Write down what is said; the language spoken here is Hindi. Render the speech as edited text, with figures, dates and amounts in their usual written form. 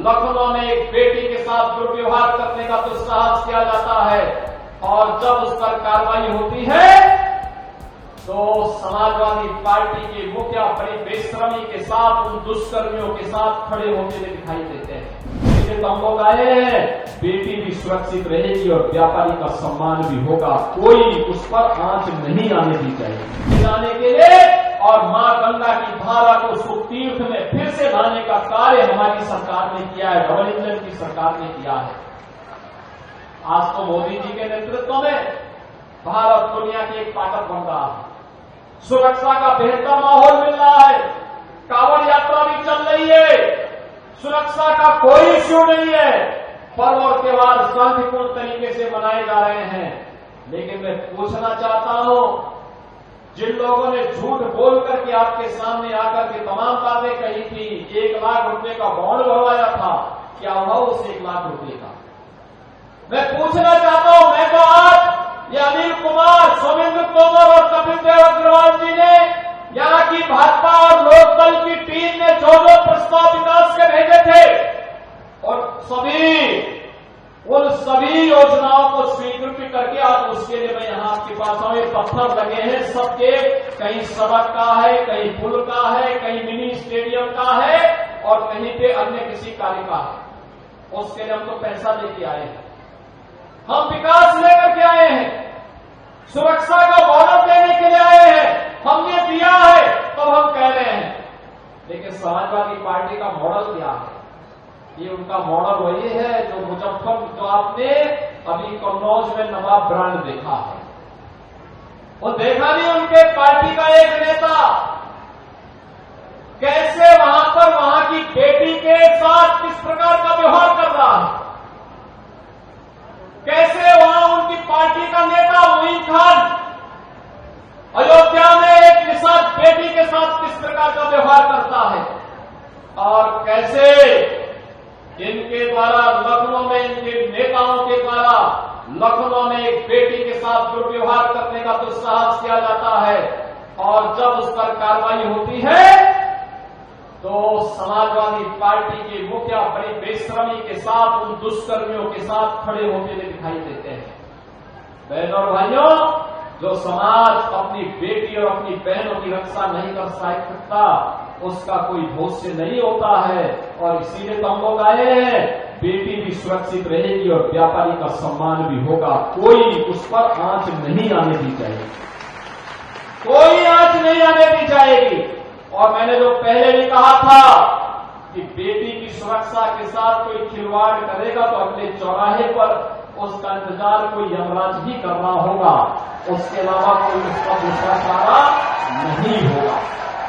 लखनऊ में एक बेटी के साथ दुर्व्यवहार करने का दुस्साहस किया जाता है और जब उस पर कार्रवाई होती है तो समाजवादी पार्टी के मुखिया बड़ी बेशर्मी के साथ उन दुष्कर्मियों के साथ खड़े होते हुए दिखाई देते हैं। इसलिए तो हम लोग आए हैं, बेटी भी सुरक्षित रहेगी और व्यापारी का सम्मान भी होगा, कोई उस पर आंच नहीं आने दी चाहिए। लाने के लिए और मां गंगा की धारा को सुख तीर्थ में फिर से लाने का कार्य हमारी सरकार ने किया है, डबल इंजन की सरकार ने किया है। आज तो मोदी जी के नेतृत्व में भारत दुनिया की एक ताकत बन रहा है, सुरक्षा का बेहतर माहौल मिल रहा है, कांवड़ यात्रा भी चल रही है, सुरक्षा का कोई इश्यू नहीं है, पर्व और त्योहार शांतिपूर्ण तरीके से मनाए जा रहे हैं। लेकिन मैं पूछना चाहता हूं, जिन लोगों ने झूठ बोल करके आपके सामने आकर के तमाम बातें कही थी, 1 लाख रुपए का बॉन्ड भरवाया था, क्या हुआ उस 1 लाख रुपए का? मैं पूछना चाहता हूं, मैं तो आज ये अनिल कुमार, सोमेंद्र तोमर और कपिल देव अग्रवाल जी ने, यहाँ की भाजपा और लोकदल की टीम ने जो प्रस्ताव विकास के भेजे थे और उन सभी योजनाओं को स्वीकृत करके आज उसके लिए मैं यहाँ आपके पास आऊं। पत्थर लगे हैं सबके, कहीं सड़क का है, कहीं पुल का है, कहीं मिनी स्टेडियम का है और कहीं पे अन्य किसी कार्य का है। उसके लिए हम तो पैसा लेके आए हैं, हम विकास लेकर के आए हैं, सुरक्षा का बॉर्डर देने के लिए आए हैं, हमने दिया है तब हम कह रहे हैं। लेकिन समाजवादी पार्टी का मॉडल क्या है? ये उनका मॉडल वही है जो आपने अभी कन्नौज में नवाब ब्रांड देखा है। वो देखा नहीं उनके पार्टी का एक नेता कैसे वहां पर वहां की बेटी के साथ किस प्रकार का व्यवहार कर रहा है, कैसे वहां उनकी पार्टी का नेता मोइन खान अयोध्या में एक निषाद बेटी के साथ किस प्रकार का व्यवहार करता है और कैसे इनके द्वारा लखनऊ में, इनके नेताओं के द्वारा लखनऊ में एक बेटी के साथ दुर्व्यवहार करने का दुस्साहस किया जाता है और जब उस पर कार्रवाई होती है तो समाजवादी पार्टी के मुखिया बड़ी बेशर्मी के साथ उन दुष्कर्मियों के साथ खड़े होते हुए दिखाई देते हैं। बहनों और भाइयों, जो समाज अपनी बेटी और अपनी बहनों की रक्षा नहीं कर सकता उसका कोई भविष्य नहीं होता है और इसीलिए तो हम लोग आए हैं, बेटी भी सुरक्षित रहेगी और व्यापारी का सम्मान भी होगा, कोई उस पर आंच नहीं आने दी जाएगी, कोई आंच नहीं आने दी जाएगी। और मैंने जो पहले भी कहा था कि बेटी की सुरक्षा के साथ कोई खिलवाड़ करेगा तो अगले चौराहे पर उसका इंतजार कोई यमराज ही करना होगा, उसके अलावा कोई उसका दूसरा चारा नहीं होगा।